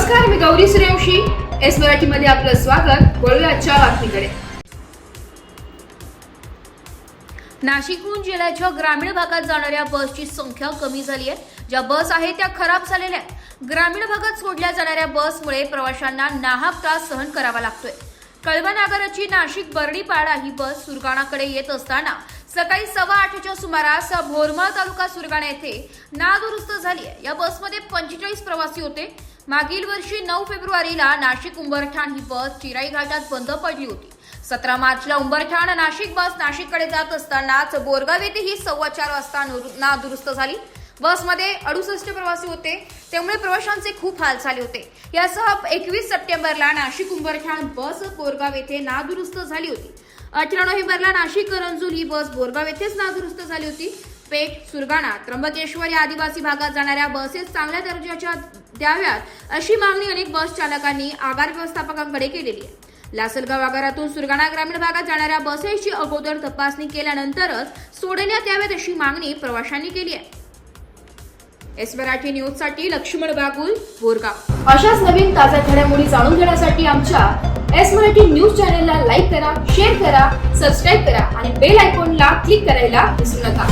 नमस्कार, मी गौरी सूर्यवंशी. एस मराठीमध्ये आपलं स्वागत. वळूया आजच्या बातमीकडे. नाशिकहून जिल्ह्याच्या ग्रामीण भागात जाणाऱ्या बसची संख्या कमी झाली आहे. ज्या बस आहेत त्या खराब झालेल्या आहेत. ग्रामीण भागात सोडल्या जाणाऱ्या बसमुळे प्रवाशांना नाहक त्रास सहन करावा लागतोय. कळवण आगाराची नाशिक बर्डीपाडा ही बस सुरगाणाकडे येत असताना सकाळी 8:15च्या सुमारास भोरमळ तालुका सुरगाणा येथे नादुरुस्त झाली आहे. या बसमध्ये 45 प्रवासी होते. मागील वर्षी 9 फेब्रुवारीला नाशिक उंबरठाण ही बस चिराई घाटात बंद पडली होती. 17 मार्चला उंबरठाण नाशिक बस नाशिककडे जात असतानाच बोरगाव येथे ही 4:15 वाजता नादुरुस्त झाली. बसमध्ये 68 प्रवासी होते, त्यामुळे प्रवाशांचे खूप हाल झाले होते. यासह 21 सप्टेंबरला नाशिक उंबरठाण बस बोरगाव येथे नादुरुस्त झाली होती. 18 नोव्हेंबरला नाशिक करंजूल ही बस बोरगाव येथेच नादुरुस्त झाली होती. पेठ, सुरगाणा, त्र्यंबकेश्वर या आदिवासी भागात जाणाऱ्या बसेस चांगल्या दर्जाच्या द्याव्यात अशी मागणी अनेक बस चालकांनी आगार व्यवस्थापकांकडे केलेली आहे. लासलगाव आगारातून सुरगाणा ग्रामीण भागात जाणाऱ्या बसेसची अगोदर तपासणी केल्यानंतरच सोडण्यात याव्यात अशी मागणी प्रवाशांनी केली आहे. एस मराठी न्यूज साठी लक्ष्मण बागुल, बोरगाव. अशाच नवीन ताज्या घडामोडी जाणून घेण्यासाठी आमच्या एस मराठी न्यूज चॅनलला लाईक करा, शेअर करा, सबस्क्राईब करा आणि बेल आयकॉनला क्लिक करायला विसरू नका.